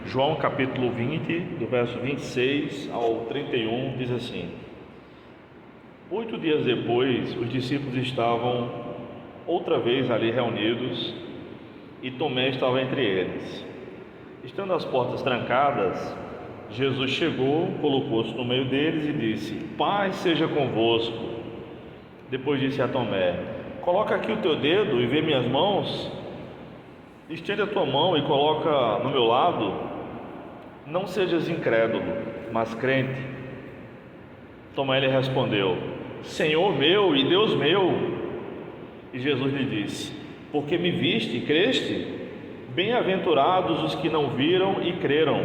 João capítulo 20, do verso 26 ao 31, diz assim: 8 dias depois, os discípulos estavam outra vez ali reunidos e Tomé estava entre eles. Estando as portas trancadas, Jesus chegou, colocou-se no meio deles e disse: Paz seja convosco. Depois disse a Tomé: Coloca aqui o teu dedo e vê minhas mãos. Estende a tua mão e coloca no meu lado. Não sejas incrédulo, mas crente. Tomé lhe respondeu: Senhor meu e Deus meu. E Jesus lhe disse: Porque me viste e creste? Bem-aventurados os que não viram e creram.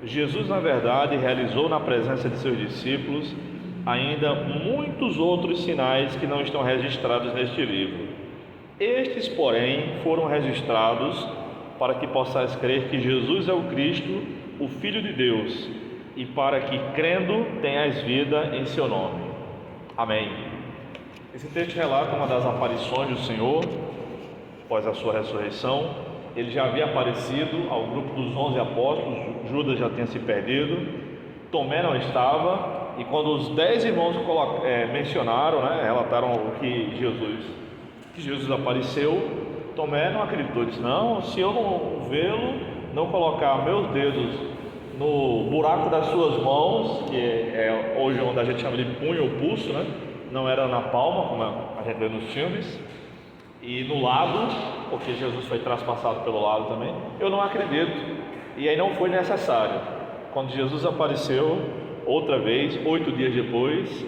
Jesus, na verdade, realizou na presença de seus discípulos ainda muitos outros sinais que não estão registrados neste livro. Estes, porém, foram registrados para que possais crer que Jesus é o Cristo, o Filho de Deus, e para que, crendo, tenhais vida em seu nome. Amém. Esse texto relata uma das aparições do Senhor após a sua ressurreição. Ele já havia aparecido ao grupo dos 11 apóstolos, Judas já tinha se perdido, Tomé não estava, e quando os 10 irmãos mencionaram, relataram que Jesus apareceu, Tomé não acreditou, disse: não, se eu não vê-lo, não colocar meus dedos no buraco das suas mãos, que é hoje onde a gente chama de punho ou pulso, não era na palma, como a gente vê nos filmes, e no lado, porque Jesus foi traspassado pelo lado também, eu não acredito. E aí não foi necessário. Quando Jesus apareceu outra vez, 8 dias depois,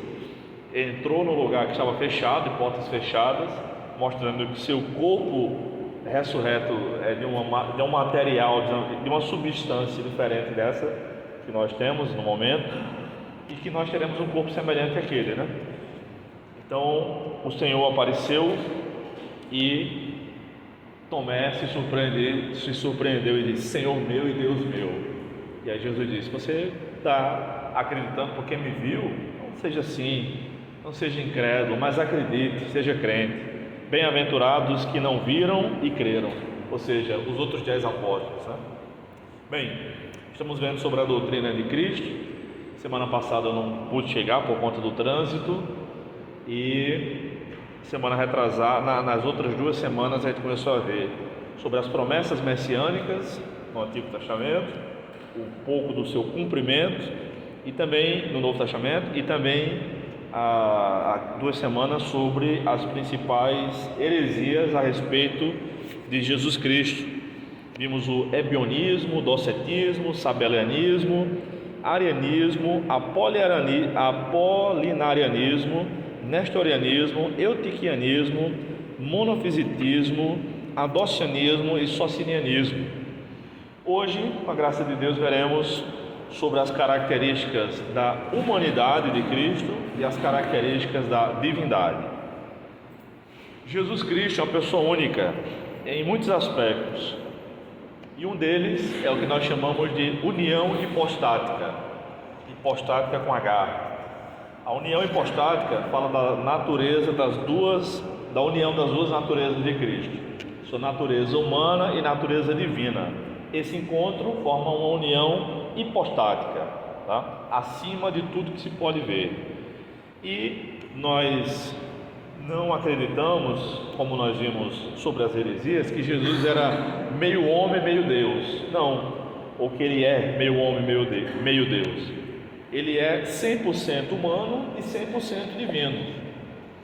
entrou no lugar que estava fechado, de portas fechadas, mostrando que seu corpo ressurreto é de um material, de uma substância diferente dessa que nós temos no momento, e que nós teremos um corpo semelhante àquele, Então o Senhor apareceu e Tomé se surpreendeu e disse: Senhor meu e Deus meu. E aí Jesus disse: você está acreditando porque me viu? Não seja assim, não seja incrédulo, mas acredite, seja crente. Bem-aventurados que não viram e creram, ou seja, os outros 10 apóstolos. Bem, estamos vendo sobre a doutrina de Cristo. Semana passada eu não pude chegar por conta do trânsito, e semana retrasada, nas outras 2 semanas, a gente começou a ver sobre as promessas messiânicas no Antigo Testamento, um pouco do seu cumprimento, e também no Novo Testamento, e também há 2 semanas sobre as principais heresias a respeito de Jesus Cristo. Vimos o ebionismo, docetismo, sabelianismo, arianismo, apolinarianismo, nestorianismo, eutiquianismo, monofisitismo, adocionismo e socinianismo. Hoje, com a graça de Deus, veremos sobre as características da humanidade de Cristo e as características da divindade. Jesus Cristo é uma pessoa única em muitos aspectos, e um deles é o que nós chamamos de união hipostática com H. A união hipostática fala da natureza da união das 2 naturezas de Cristo, sua natureza humana e natureza divina. Esse encontro forma uma união hipostática, acima de tudo que se pode ver. E nós não acreditamos, como nós vimos sobre as heresias, que Jesus era meio homem, meio Deus. Não, ou que ele é meio homem, meio Deus. Ele é 100% humano e 100% divino.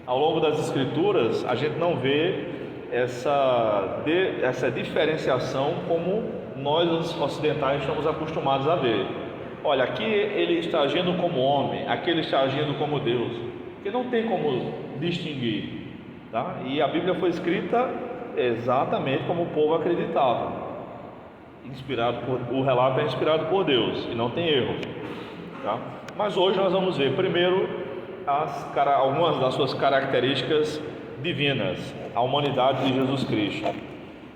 Ao longo das Escrituras, a gente não vê essa diferenciação como nós ocidentais estamos acostumados a ver. Olha, aqui ele está agindo como homem, aqui ele está agindo como Deus, porque não tem como distinguir, E a Bíblia foi escrita exatamente como o povo acreditava, o relato é inspirado por Deus e não tem erro, Mas hoje nós vamos ver primeiro algumas das suas características divinas, a humanidade de Jesus Cristo.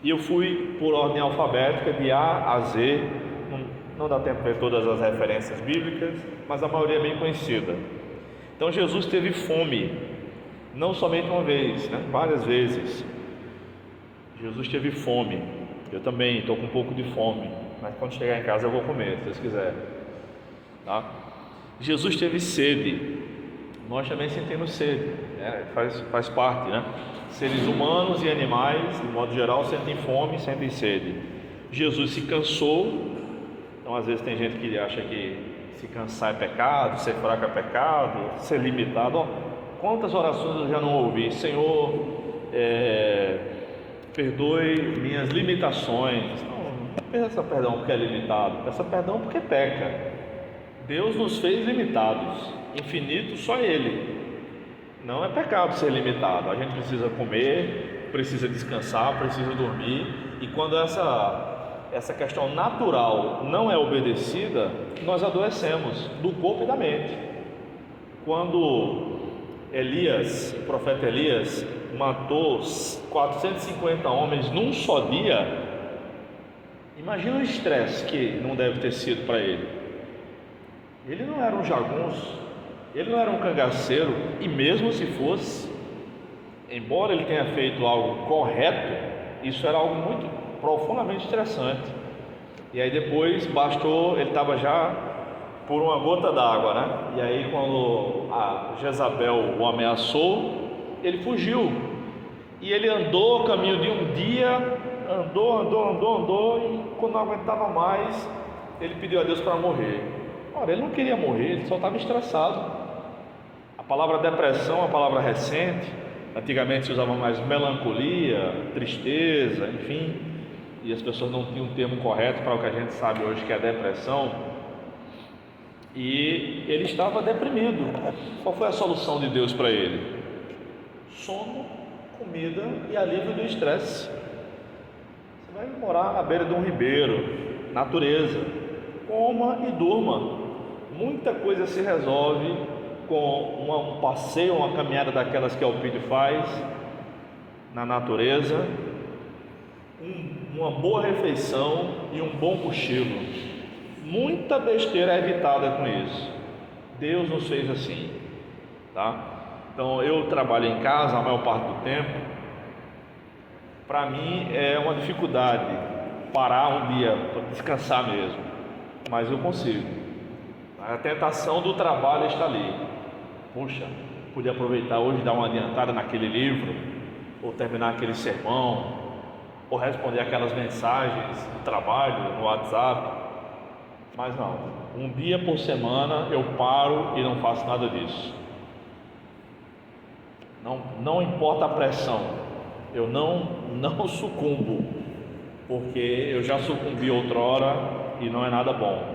E eu fui por ordem alfabética de A a Z, não dá tempo de ver todas as referências bíblicas, mas a maioria é bem conhecida. Então Jesus teve fome, não somente uma vez, várias vezes. Jesus teve fome. Eu também estou com um pouco de fome, mas quando chegar em casa eu vou comer, se Deus quiser. Tá? Jesus teve sede, nós também sentimos sede, né? faz parte, né? Seres humanos e animais, de modo geral, sentem fome, sentem sede. Jesus se cansou, então às vezes tem gente que acha que se cansar é pecado, ser fraco é pecado, ser limitado. Ó, quantas orações eu já não ouvi: Senhor, perdoe minhas limitações. Não peça perdão porque é limitado, peça perdão porque peca. Deus nos fez limitados, infinito só Ele. Não é pecado ser limitado. A gente precisa comer, precisa descansar, precisa dormir. E quando essa questão natural não é obedecida, nós adoecemos do corpo e da mente. Quando Elias, o profeta Elias, matou 450 homens num só dia, imagina o estresse que não deve ter sido para ele. Ele não era um jagunço, ele não era um cangaceiro, e mesmo se fosse, embora ele tenha feito algo correto, isso era algo muito profundamente estressante. E aí depois bastou, ele estava já por uma gota d'água, né? E aí quando a Jezabel o ameaçou, ele fugiu. E ele andou o caminho de um dia, andou, e quando não aguentava mais, ele pediu a Deus para morrer. Ora, ele não queria morrer, ele só estava estressado. A palavra depressão é uma palavra recente. Antigamente se usava mais melancolia, tristeza, enfim, e as pessoas não tinham um termo correto para o que a gente sabe hoje que é depressão. E ele estava deprimido. Qual foi a solução de Deus para ele? Sono, comida e alívio do estresse. Você vai morar na beira de um ribeiro, natureza, coma e durma. Muita coisa se resolve com um passeio, uma caminhada daquelas que a Alpide faz na natureza, uma boa refeição e um bom cochilo. Muita besteira é evitada com isso. Deus nos fez assim, tá? Então eu trabalho em casa a maior parte do tempo. Para mim é uma dificuldade parar um dia para descansar mesmo, mas eu consigo. A tentação do trabalho está ali. Puxa, podia aproveitar hoje e dar uma adiantada naquele livro, ou terminar aquele sermão, ou responder aquelas mensagens do trabalho no WhatsApp. Mas não, um dia por semana eu paro e não faço nada disso. Não importa a pressão, eu não sucumbo, porque eu já sucumbi outrora e não é nada bom.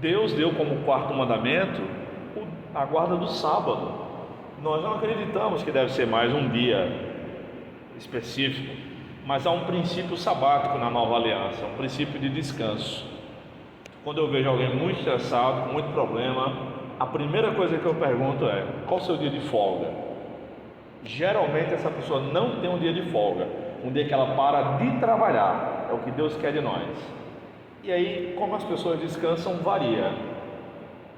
Deus deu como quarto mandamento a guarda do sábado. Nós não acreditamos que deve ser mais um dia específico, mas há um princípio sabático na nova aliança, um princípio de descanso. Quando eu vejo alguém muito estressado, com muito problema, a primeira coisa que eu pergunto é: qual o seu dia de folga? Geralmente essa pessoa não tem um dia de folga, um dia que ela para de trabalhar. É o que Deus quer de nós. E aí, como as pessoas descansam, varia.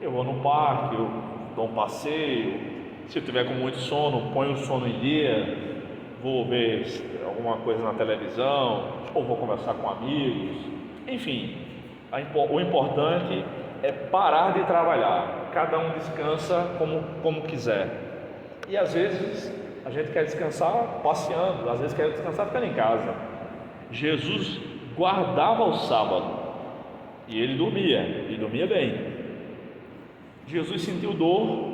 Eu vou no parque, eu dou um passeio. Se eu tiver com muito sono, ponho o sono em dia. Vou ver alguma coisa na televisão, ou vou conversar com amigos. Enfim, o importante é parar de trabalhar. Cada um descansa como quiser. E às vezes a gente quer descansar passeando, às vezes quer descansar ficando em casa. Jesus guardava o sábado. E ele dormia, e dormia bem. Jesus sentiu dor,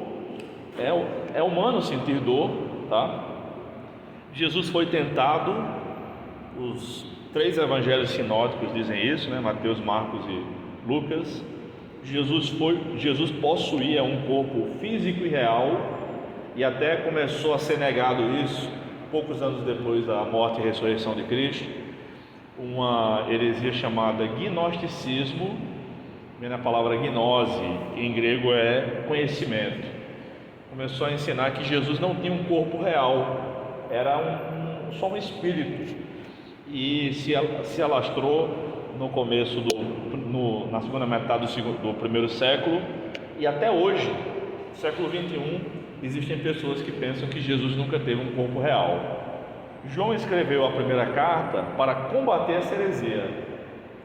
é humano sentir dor, tá? Jesus foi tentado, os 3 evangelhos sinóticos dizem isso, né? Mateus, Marcos e Lucas. Jesus possuía um corpo físico e real, e até começou a ser negado isso poucos anos depois da morte e ressurreição de Cristo. Uma heresia chamada gnosticismo, vem na palavra gnose, que em grego é conhecimento. Começou a ensinar que Jesus não tinha um corpo real, era só um espírito, e se alastrou no começo na segunda metade do primeiro século, e até hoje, século 21, existem pessoas que pensam que Jesus nunca teve um corpo real. João escreveu a primeira carta para combater essa heresia.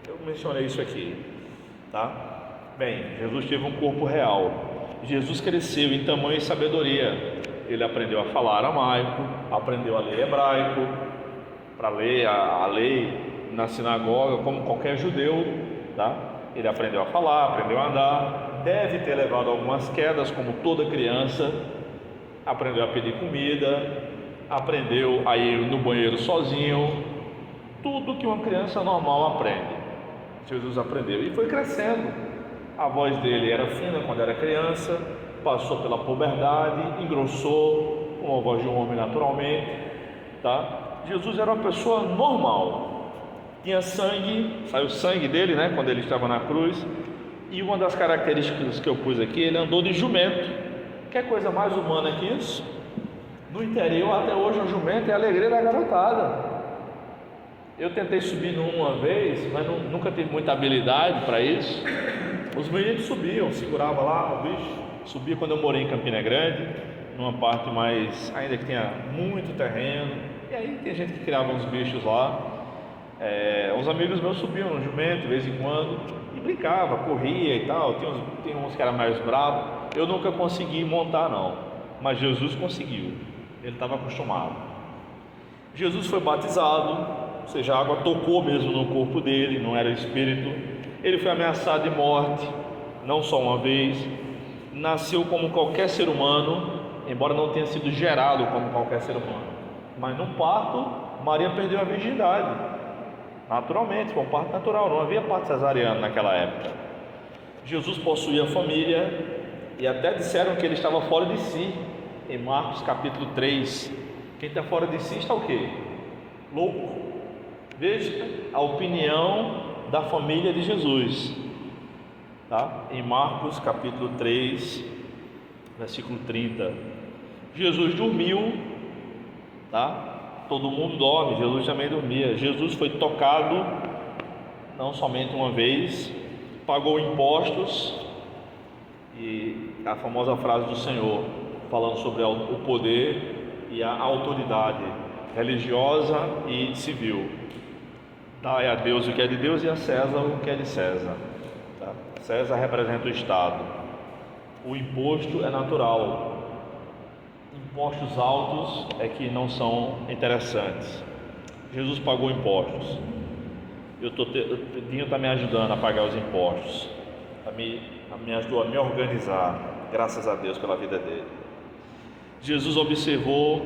Eu mencionei isso aqui, tá? Bem, Jesus teve um corpo real. Jesus cresceu em tamanho e sabedoria. Ele aprendeu a falar aramaico, aprendeu a ler hebraico, para ler a lei na sinagoga, como qualquer judeu, tá? Ele aprendeu a falar, aprendeu a andar, deve ter levado algumas quedas, como toda criança. Aprendeu a pedir comida, aprendeu a ir no banheiro sozinho, tudo que uma criança normal aprende. Jesus aprendeu e foi crescendo. A voz dele era fina quando era criança, passou pela puberdade, engrossou com a voz de um homem naturalmente, tá? Jesus era uma pessoa normal, tinha sangue, saiu sangue dele, né, quando ele estava na cruz. E uma das características que eu pus aqui, ele andou de jumento. Quer coisa mais humana que isso? No interior até hoje o jumento é a alegria da garotada. Eu tentei subir numa vez, mas nunca tive muita habilidade para isso. Os meninos subiam, segurava lá o bicho, subia quando eu morei em Campina Grande, numa parte mais, ainda que tinha muito terreno, e aí tem gente que criava uns bichos lá. Uns amigos meus subiam no jumento de vez em quando e brincava, corria e tal. Tinha uns que eram mais bravos. Eu nunca consegui montar não, mas Jesus conseguiu, ele estava acostumado. Jesus foi batizado, ou seja, a água tocou mesmo no corpo dele, não era espírito. Ele foi ameaçado de morte, não só uma vez. Nasceu como qualquer ser humano, embora não tenha sido gerado como qualquer ser humano. Mas no parto, Maria perdeu a virgindade, naturalmente, foi um parto natural, não havia parto cesariano naquela época. Jesus possuía família, e até disseram que ele estava fora de si, em Marcos capítulo 3. Quem está fora de si está o quê? Louco. Veja a opinião da família de Jesus, tá? Em Marcos capítulo 3, versículo 30. Jesus dormiu, tá? Todo mundo dorme, Jesus também dormia. Jesus foi tocado, não somente uma vez, pagou impostos. E a famosa frase do Senhor, falando sobre o poder e a autoridade religiosa e civil: dai a Deus o que é de Deus e a César o que é de César, tá? César representa o Estado. O imposto é natural, impostos altos é que não são interessantes. Jesus pagou impostos. O Dinho está me ajudando a pagar os impostos, me ajudou a me organizar, graças a Deus pela vida dele. Jesus observou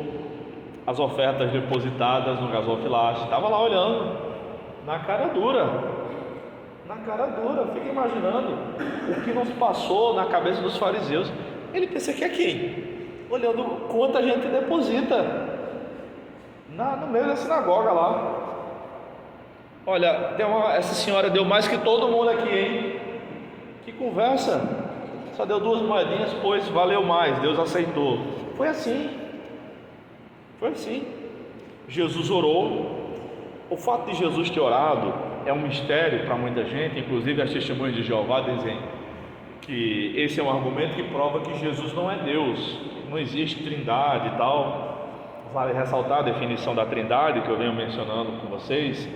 as ofertas depositadas no gasofilaste, estava lá olhando, na cara dura, fica imaginando o que nos passou na cabeça dos fariseus. Ele pensa que é quem? Olhando quanta gente deposita no meio da sinagoga lá. Olha, essa senhora deu mais que todo mundo aqui, hein? Que conversa, só deu 2 moedinhas, pois valeu mais, Deus aceitou. Foi assim. Jesus orou. O fato de Jesus ter orado é um mistério para muita gente, inclusive as testemunhas de Jeová dizem que esse é um argumento que prova que Jesus não é Deus, não existe trindade e tal. Vale ressaltar a definição da trindade que eu venho mencionando com vocês.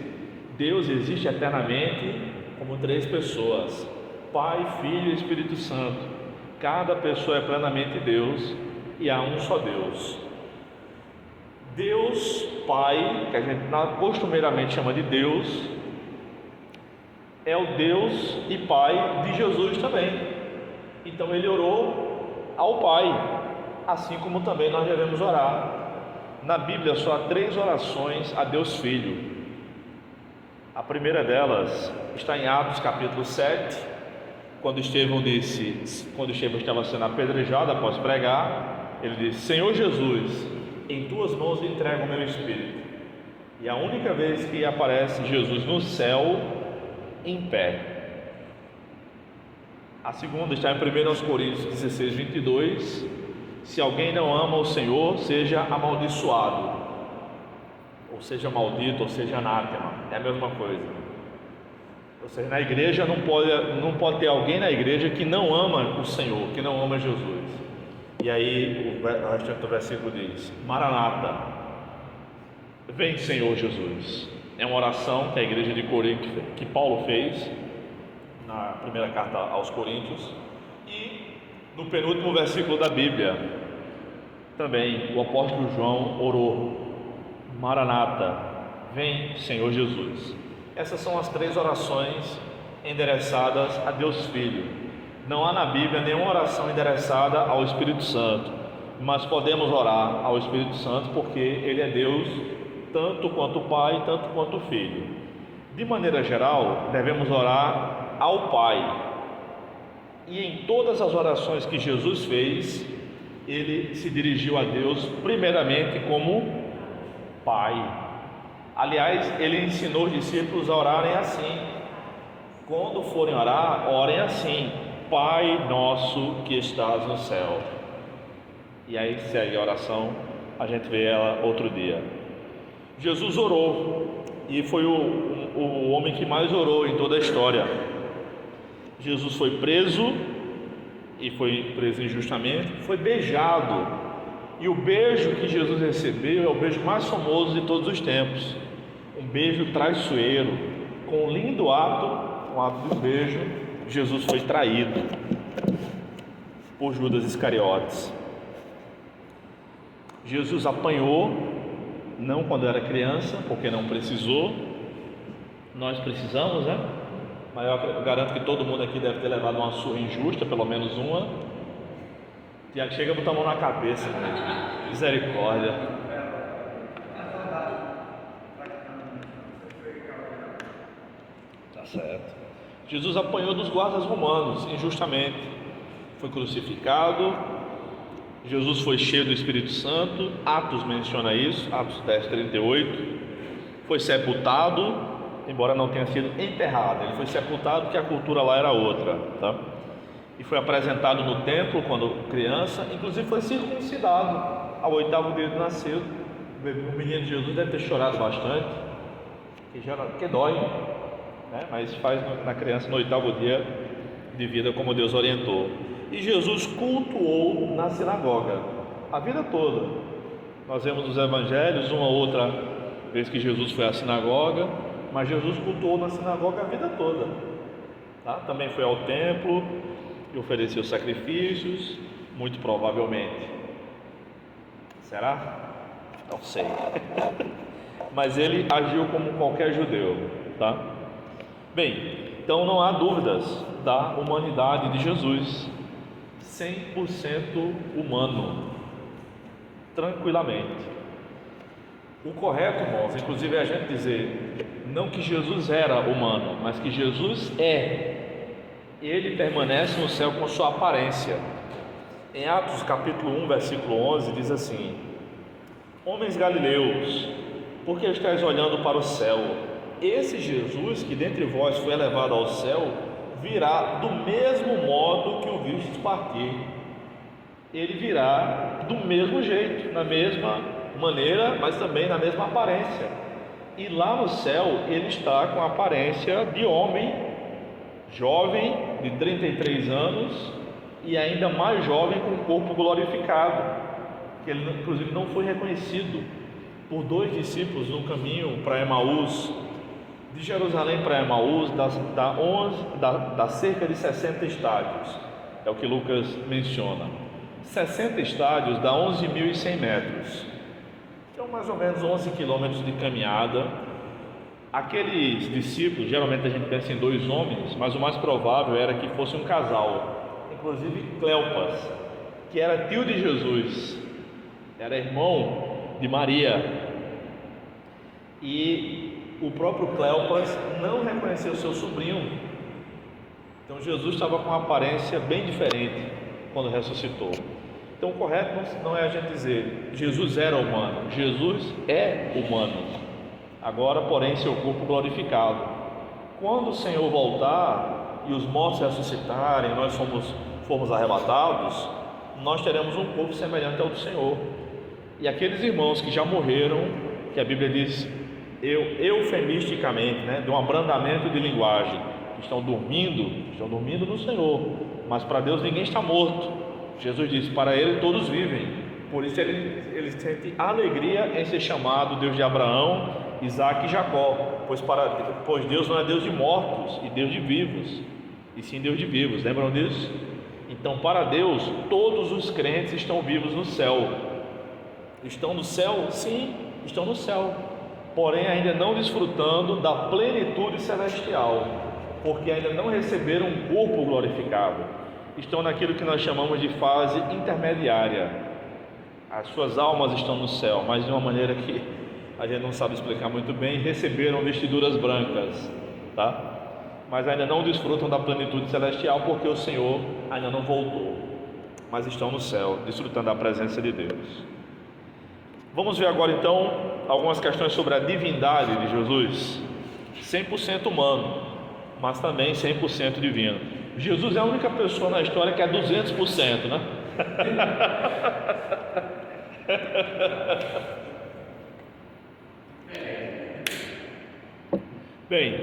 Deus existe eternamente como 3 pessoas: Pai, Filho e Espírito Santo. Cada pessoa é plenamente Deus e há um só Deus. Deus Pai, que a gente costumeiramente chama de Deus, é o Deus e Pai de Jesus também. Então ele orou ao Pai, assim como também nós devemos orar. Na Bíblia só há 3 orações a Deus Filho. A primeira delas está em Atos capítulo 7, quando Estevão estava sendo apedrejado após pregar, ele disse: Senhor Jesus, em tuas mãos entrego o meu espírito. E a única vez que aparece Jesus no céu em pé. A segunda está em 1 Coríntios 16, 22. Se alguém não ama o Senhor, seja amaldiçoado, ou seja maldito, ou seja anátema, é a mesma coisa. Ou seja, na igreja não pode ter alguém na igreja que não ama o Senhor, que não ama Jesus. E aí o restante do versículo diz: Maranata, Vem, Senhor Jesus. É uma oração que a igreja de Corinto, que Paulo fez na primeira carta aos Coríntios, e no penúltimo versículo da Bíblia também o apóstolo João orou: Maranata, vem, Senhor Jesus. Essas são as três orações endereçadas a Deus Filho. Não há na Bíblia nenhuma oração endereçada ao Espírito Santo, mas podemos orar ao Espírito Santo porque Ele é Deus, tanto quanto o Pai, tanto quanto o Filho. De maneira geral, devemos orar ao Pai. E em todas as orações que Jesus fez, Ele se dirigiu a Deus primeiramente como Pai. Aliás, Ele ensinou os discípulos a orarem assim: quando forem orar, orem assim: Pai nosso que estás no céu. E aí segue a oração, a gente vê ela outro dia. Jesus orou, e foi o homem que mais orou em toda a história. Jesus foi preso, e foi preso injustamente, foi beijado, e o beijo que Jesus recebeu é o beijo mais famoso de todos os tempos, um beijo traiçoeiro. Com um lindo ato, um ato de beijo, Jesus foi traído por Judas Iscariotes. Jesus apanhou, não quando era criança, porque não precisou. Nós precisamos, né? Mas eu garanto que todo mundo aqui deve ter levado uma surra injusta, pelo menos uma. Tiago chega a botar a mão na cabeça, né? Misericórdia. Tá certo. Jesus apanhou dos guardas romanos injustamente, foi crucificado. Jesus foi cheio do Espírito Santo, Atos menciona isso, Atos 10:38. Foi sepultado, embora não tenha sido enterrado, ele foi sepultado porque a cultura lá era outra, tá? E foi apresentado no templo quando criança, inclusive foi circuncidado ao 8º dia de nascido. O menino de Jesus deve ter chorado bastante, que dói, né? Mas faz na criança no 8º dia de vida, como Deus orientou. E Jesus cultuou na sinagoga a vida toda. Nós vemos nos evangelhos uma outra vez que Jesus foi à sinagoga, mas Jesus cultuou na sinagoga a vida toda, tá? Também foi ao templo e ofereceu sacrifícios, muito provavelmente. Será? Não sei. Mas ele agiu como qualquer judeu, tá? Bem, então não há dúvidas da humanidade de Jesus. 100% humano, tranquilamente. O correto, irmãos, inclusive é a gente dizer, não que Jesus era humano, mas que Jesus é. Ele permanece no céu com sua aparência. Em Atos capítulo 1, versículo 11, diz assim: Homens galileus, por que estáis olhando para o céu? Esse Jesus que dentre vós foi elevado ao céu, virá do mesmo modo que o vistes partir. Ele virá do mesmo jeito, na mesma maneira, mas também na mesma aparência. E lá no céu ele está com a aparência de homem, jovem, de 33 anos, e ainda mais jovem, com o corpo glorificado, que ele inclusive não foi reconhecido por 2 discípulos no caminho para Emaús. De Jerusalém para Emaús dá cerca de 60 estádios, é o que Lucas menciona. 60 estádios dá 11.100 metros, então mais ou menos 11 quilômetros de caminhada. Aqueles discípulos, geralmente a gente pensa em 2 homens, mas o mais provável era que fosse um casal, inclusive Cleopas, que era tio de Jesus, era irmão de Maria, e o próprio Cleopas não reconheceu seu sobrinho. Então Jesus estava com uma aparência bem diferente quando ressuscitou. Então o correto não é a gente dizer Jesus era humano, Jesus é humano, agora porém seu corpo glorificado. Quando o Senhor voltar e os mortos ressuscitarem, nós formos arrebatados, nós teremos um corpo semelhante ao do Senhor. E aqueles irmãos que já morreram, que a Bíblia diz eufemisticamente, né, de um abrandamento de linguagem, que estão dormindo no Senhor, mas para Deus ninguém está morto. Jesus disse: para Ele todos vivem, por isso ele sente alegria em ser chamado Deus de Abraão, Isaac e Jacó, pois Deus não é Deus de mortos e Deus de vivos, e sim Deus de vivos. Lembram disso? Então, para Deus, todos os crentes estão vivos no céu. Estão no céu? Sim, estão no céu, porém ainda não desfrutando da plenitude celestial, porque ainda não receberam um corpo glorificado. Estão naquilo que nós chamamos de fase intermediária. As suas almas estão no céu, mas de uma maneira que a gente não sabe explicar muito bem. Receberam vestiduras brancas, tá? Mas ainda não desfrutam da plenitude celestial, porque o Senhor ainda não voltou, mas estão no céu, desfrutando da presença de Deus. Vamos ver agora então algumas questões sobre a divindade de Jesus. 100% humano, mas também 100% divino. Jesus é a única pessoa na história que é 200%, né? Bem,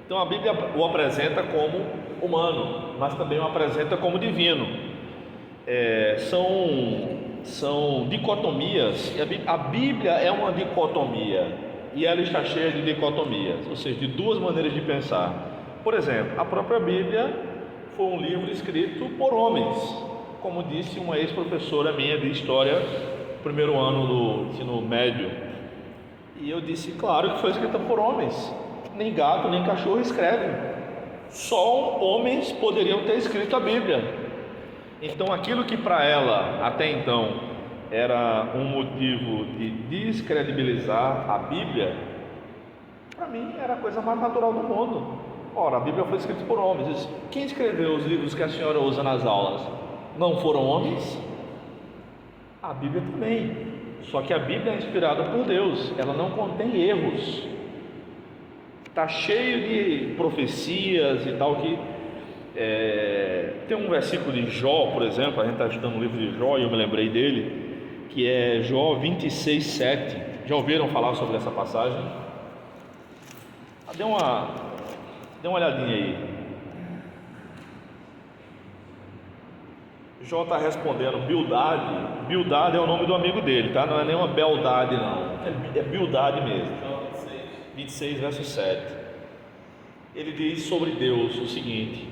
então a Bíblia o apresenta como humano, mas também o apresenta como divino. São dicotomias. A Bíblia é uma dicotomia, e ela está cheia de dicotomias, ou seja, de duas maneiras de pensar. Por exemplo, a própria Bíblia foi um livro escrito por homens, como disse uma ex-professora minha de história, primeiro ano do ensino médio, e eu disse, claro que foi escrita por homens. Nem gato, nem cachorro escrevem. Só homens poderiam ter escrito a Bíblia. Então aquilo que para ela até então era um motivo de descredibilizar a Bíblia, para mim era a coisa mais natural do mundo. Ora, a Bíblia foi escrita por homens. Quem escreveu os livros que a senhora usa nas aulas? Não foram homens? A Bíblia também. Só que a Bíblia é inspirada por Deus, ela não contém erros. Está cheio de profecias e tal, que tem um versículo de Jó, por exemplo, a gente está estudando o livro de Jó e eu me lembrei dele, que é Jó 26:7. Já ouviram falar sobre essa passagem? Dê uma olhadinha aí. Jó está respondendo Bildade é o nome do amigo dele, tá? Não é nenhuma beldade não, é Bildade mesmo. 26, verso 7. Ele diz sobre Deus o seguinte: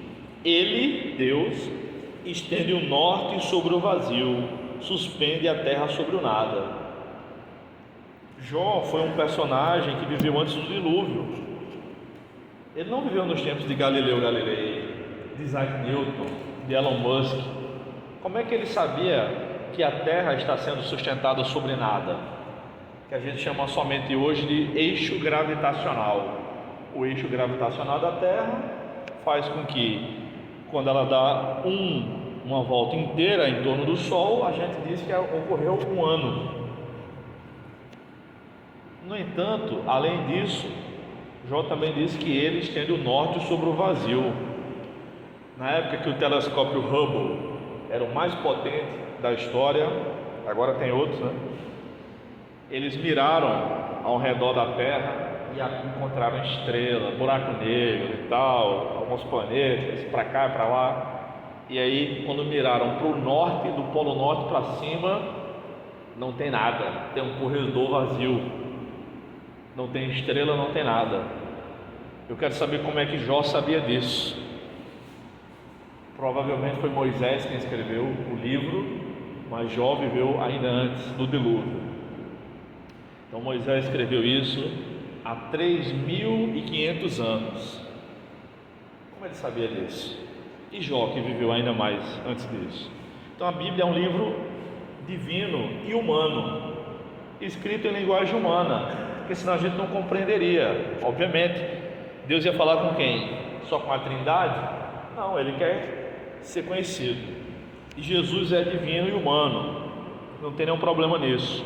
Ele, Deus, estende o norte sobre o vazio, suspende a terra sobre o nada. Jó foi um personagem que viveu antes do dilúvio. Ele não viveu nos tempos de Galileu Galilei, de Isaac Newton, de Elon Musk. Como é que ele sabia que a terra está sendo sustentada sobre nada? Que a gente chama somente hoje de eixo gravitacional. O eixo gravitacional da Terra faz com que, quando ela dá uma volta inteira em torno do Sol, a gente diz que ocorreu um ano. No entanto, além disso, Jó também diz que ele estende o norte sobre o vazio. Na época que o telescópio Hubble era o mais potente da história, agora tem outros, né? Eles miraram ao redor da Terra e encontraram estrela, buraco negro e tal, alguns planetas para cá e para lá. E aí, quando miraram para o norte, do Polo Norte para cima, não tem nada, tem um corredor vazio, não tem estrela, não tem nada. Eu quero saber como é que Jó sabia disso. Provavelmente foi Moisés quem escreveu o livro, mas Jó viveu ainda antes do dilúvio. Então Moisés escreveu isso há 3.500 anos. Como ele sabia disso? E Jó, que viveu ainda mais antes disso. Então a Bíblia é um livro divino e humano, escrito em linguagem humana, porque senão a gente não compreenderia. Obviamente, Deus ia falar com quem? Só com a Trindade? Não, ele quer ser conhecido. E Jesus é divino e humano, não tem nenhum problema nisso.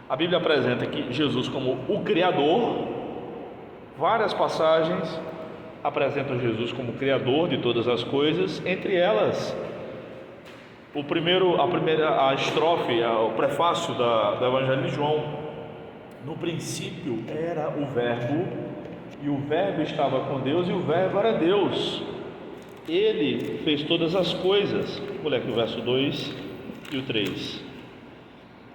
A Bíblia apresenta aqui Jesus como o Criador. Várias passagens apresentam Jesus como Criador de todas as coisas. Entre elas, a estrofe, o prefácio do Evangelho de João: no princípio era o Verbo, e o Verbo estava com Deus, e o Verbo era Deus. Ele fez todas as coisas. Vou ler aqui o verso 2 e o 3.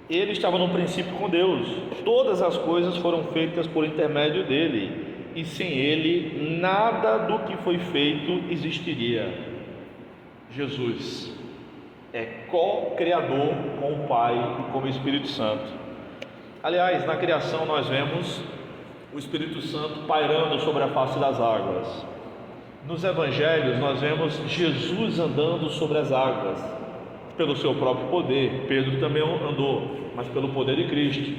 Ele estava no princípio com Deus. Todas as coisas foram feitas por intermédio dele, e sem ele nada do que foi feito existiria. Jesus é co-criador com o Pai e com o Espírito Santo. Aliás, na criação nós vemos o Espírito Santo pairando sobre a face das águas. Nos evangelhos nós vemos Jesus andando sobre as águas, pelo seu próprio poder. Pedro também andou, mas pelo poder de Cristo,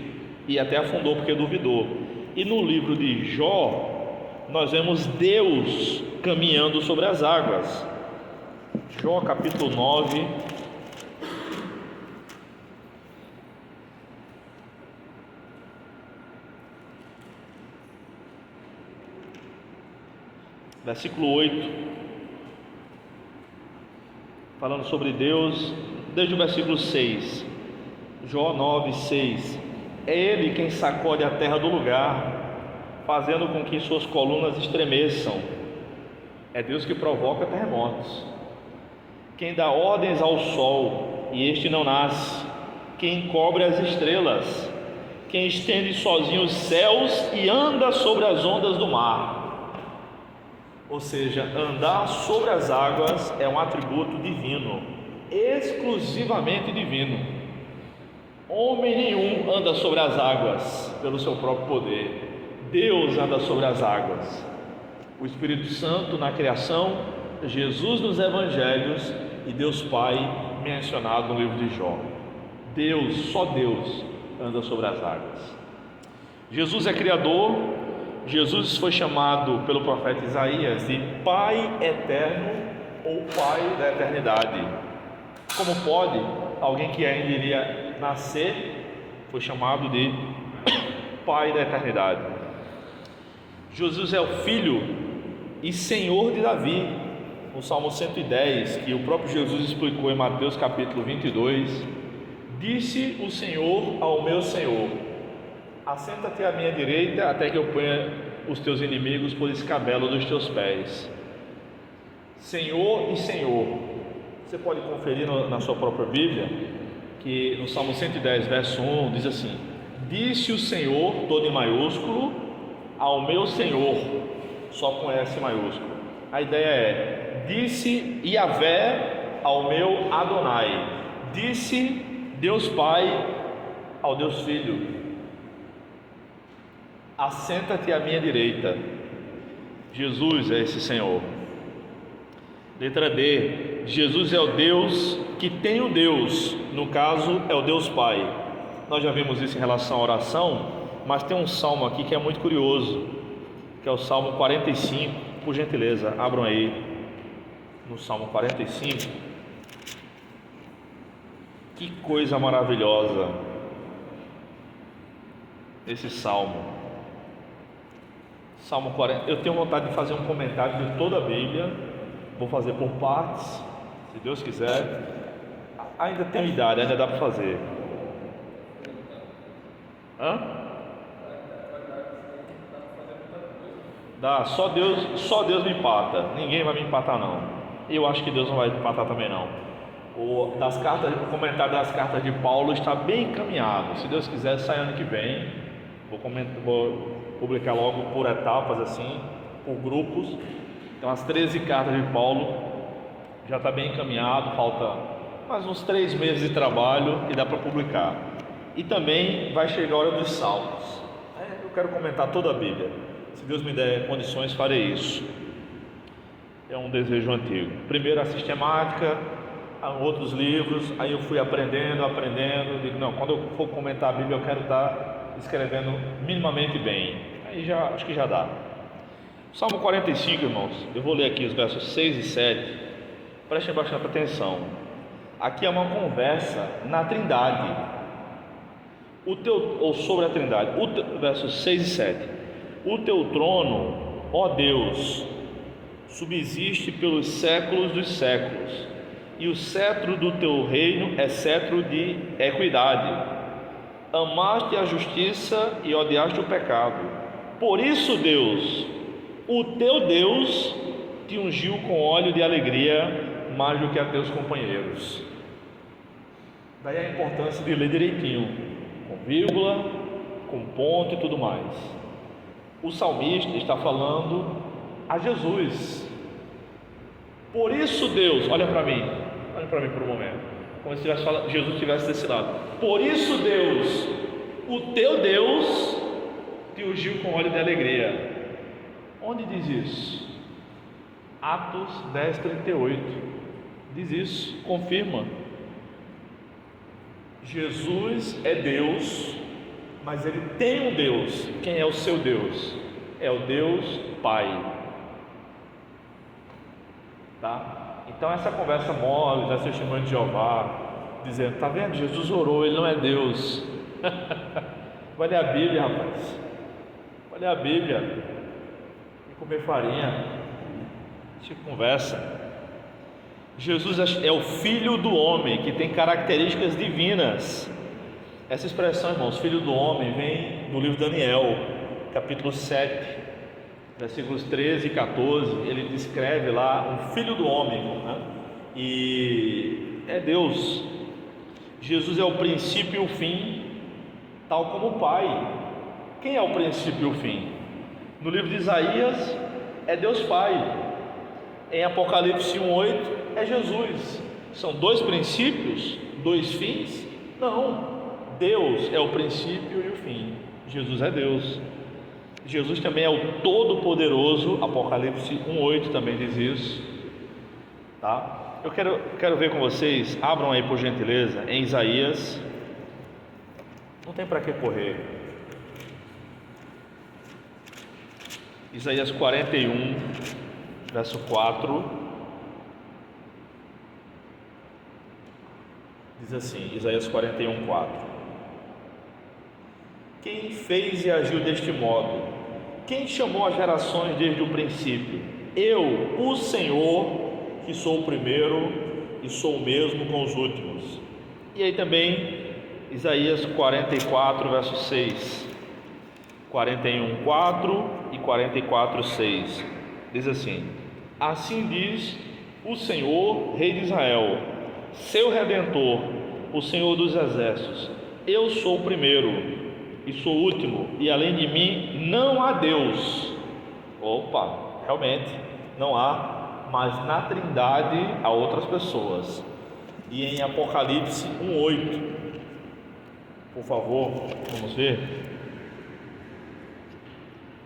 e até afundou porque duvidou. E no livro de Jó nós vemos Deus caminhando sobre as águas. Jó capítulo 9, versículo 8, falando sobre Deus, desde o versículo 6, Jó 9, 6, é Ele quem sacode a terra do lugar, fazendo com que suas colunas estremeçam. É Deus que provoca terremotos, quem dá ordens ao sol e este não nasce, quem encobre as estrelas, quem estende sozinho os céus e anda sobre as ondas do mar. Ou seja, andar sobre as águas é um atributo divino, exclusivamente divino. Homem nenhum anda sobre as águas pelo seu próprio poder. Deus anda sobre as águas. O Espírito Santo na criação, Jesus nos evangelhos e Deus Pai mencionado no livro de Jó. Deus, só Deus anda sobre as águas. Jesus é criador. Jesus foi chamado pelo profeta Isaías de Pai eterno ou Pai da eternidade. Como pode alguém que ainda iria nascer foi chamado de Pai da eternidade? Jesus é o Filho e Senhor de Davi. No Salmo 110, que o próprio Jesus explicou em Mateus capítulo 22, disse o Senhor ao meu Senhor: assenta-te à minha direita, até que eu ponha os teus inimigos por escabelo dos teus pés. Senhor e Senhor. Você pode conferir na sua própria Bíblia, que no Salmo 110, verso 1, diz assim: disse o Senhor, todo em maiúsculo, ao meu Senhor, só com S maiúsculo. A ideia é: disse Yahvé ao meu Adonai, disse Deus Pai ao Deus Filho: assenta-te à minha direita. Jesus é esse Senhor. Letra D, Jesus é o Deus que tem o Deus, no caso é o Deus Pai. Nós já vimos isso em relação à oração, mas tem um salmo aqui que é muito curioso, que é o Salmo 45, por gentileza, abram aí, no Salmo 45, que coisa maravilhosa, esse Salmo. Salmo 40, eu tenho vontade de fazer um comentário de toda a Bíblia, vou fazer por partes, se Deus quiser, ainda tenho idade, ainda dá para fazer. Dá, só Deus me empata, ninguém vai me empatar não, eu acho que Deus não vai me empatar também não. O comentário das cartas de Paulo está bem encaminhado, se Deus quiser sai ano que vem, vou publicar logo por etapas assim, por grupos. Então as 13 cartas de Paulo já está bem encaminhado, falta mais uns 3 meses de trabalho e dá para publicar. E também vai chegar a hora dos Salmos. Eu quero comentar toda a Bíblia, se Deus me der condições farei isso, é um desejo antigo. Primeiro a sistemática, outros livros, aí eu fui aprendendo, digo, não, quando eu for comentar a Bíblia eu quero estar escrevendo minimamente bem, aí já, acho que já dá. Salmo 45, irmãos, eu vou ler aqui os versos 6 e 7, prestem bastante atenção. Aqui é uma conversa na Trindade, ou sobre a Trindade, versos 6 e 7. O teu trono, ó Deus, subsiste pelos séculos dos séculos, e o cetro do teu reino é cetro de equidade. Amaste a justiça e odiaste o pecado. Por isso, Deus, o teu Deus, te ungiu com óleo de alegria mais do que a teus companheiros. Daí a importância de ler direitinho, com vírgula, com ponto e tudo mais. O salmista está falando a Jesus. Por isso Deus, olha para mim por um momento, como se Jesus estivesse desse lado. Por isso Deus, o teu Deus, te ungiu com óleo de alegria. Onde diz isso? Atos 10:38 diz isso, confirma. Jesus é Deus, mas Ele tem um Deus. Quem é o seu Deus? É o Deus Pai. Tá? Então essa conversa mole das testemunhas de Jeová, dizendo, tá vendo? Jesus orou, Ele não é Deus. Vai ler a Bíblia, rapaz. Vai ler a Bíblia e comer farinha. Tipo conversa. Jesus é o Filho do Homem, que tem características divinas. Essa expressão, irmãos, Filho do Homem, vem do livro de Daniel, capítulo 7, versículos 13 e 14. Ele descreve lá um Filho do Homem, né? E é Deus. Jesus é o princípio e o fim, tal como o Pai. Quem é o princípio e o fim? No livro de Isaías é Deus Pai. Em Apocalipse 1:8 é Jesus. São dois princípios, dois fins? Não. Deus é o princípio e o fim. Jesus é Deus. Jesus também é o Todo-Poderoso. Apocalipse 1:8 também diz isso. Tá? Eu quero ver com vocês. Abram aí por gentileza em Isaías. Não tem para que correr. Isaías 41, verso 4. Diz assim, Isaías 41:4. Quem fez e agiu deste modo? Quem chamou as gerações desde o princípio? Eu, o Senhor, que sou o primeiro e sou o mesmo com os últimos. E aí também Isaías 44, verso 6. 41:4 e 44:6. Diz assim: assim diz o Senhor, Rei de Israel, seu Redentor, o Senhor dos Exércitos: eu sou o primeiro e sou o último, e além de mim não há Deus. Opa, realmente não há, mas na Trindade há outras pessoas. E em Apocalipse 1:8, por favor, vamos ver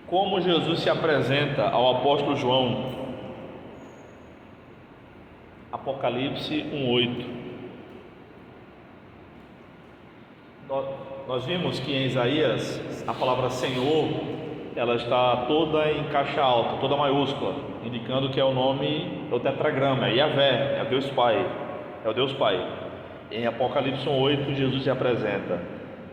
como Jesus se apresenta ao apóstolo João. Apocalipse 1:8. Nós vimos que em Isaías a palavra Senhor, ela está toda em caixa alta, toda maiúscula, indicando que é o nome do tetragrama, é Yahvé, é Deus Pai, é o Deus Pai. Em Apocalipse 1:8 Jesus se apresenta: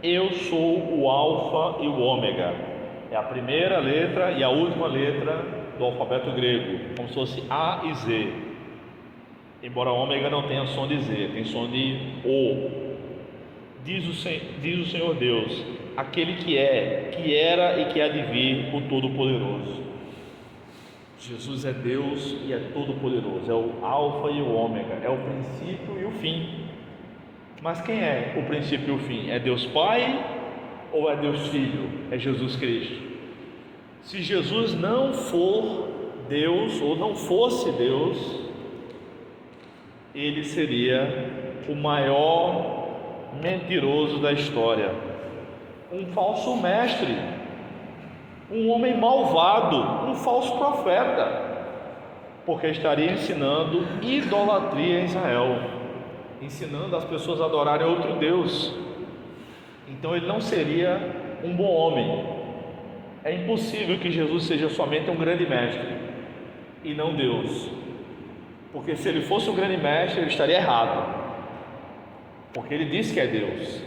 eu sou o Alfa e o Ômega. É a primeira letra e a última letra do alfabeto grego, como se fosse A e Z. Embora ômega não tenha som de Z, tem som de O. Diz o Senhor Deus, aquele que é, que era e que há de vir, o Todo-Poderoso. Jesus é Deus e é Todo-Poderoso, é o Alfa e o Ômega, é o princípio e o fim. Mas quem é o princípio e o fim? É Deus Pai ou é Deus Filho? É Jesus Cristo. Se Jesus não for Deus ou não fosse Deus, ele seria o maior mentiroso da história, um falso mestre, um homem malvado, um falso profeta, porque estaria ensinando idolatria em Israel, ensinando as pessoas a adorarem outro Deus. Então ele não seria um bom homem. É impossível que Jesus seja somente um grande mestre e não Deus, porque se ele fosse um grande mestre ele estaria errado, porque ele diz que é Deus.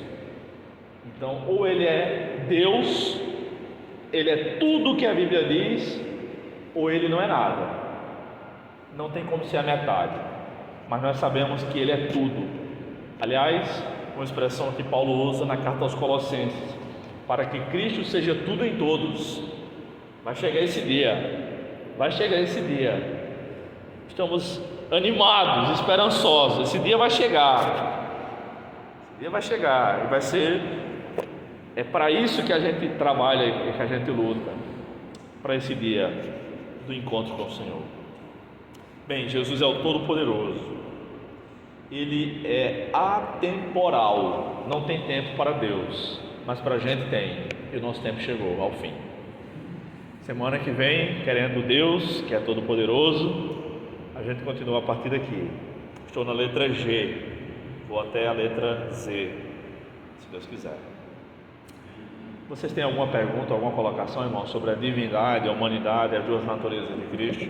Então, ou ele é Deus, ele é tudo o que a Bíblia diz, ou ele não é nada. Não tem como ser a metade. Mas nós sabemos que ele é tudo. Aliás, uma expressão que Paulo usa na carta aos Colossenses: para que Cristo seja tudo em todos. Vai chegar esse dia. Vai chegar esse dia. Estamos animados, esperançosos. Esse dia vai chegar. dia vai chegar, e vai ser. É para isso que a gente trabalha e que a gente luta, para esse dia do encontro com o Senhor. Bem, Jesus é o Todo-Poderoso, Ele é atemporal, não tem tempo para Deus, mas para a gente tem, e o nosso tempo chegou ao fim. Semana que vem, querendo Deus, que é Todo-Poderoso, a gente continua a partir daqui. Estou na letra G, vou até a letra Z, se Deus quiser. Vocês têm alguma pergunta, alguma colocação, irmão, sobre a divindade, a humanidade, as duas naturezas de Cristo?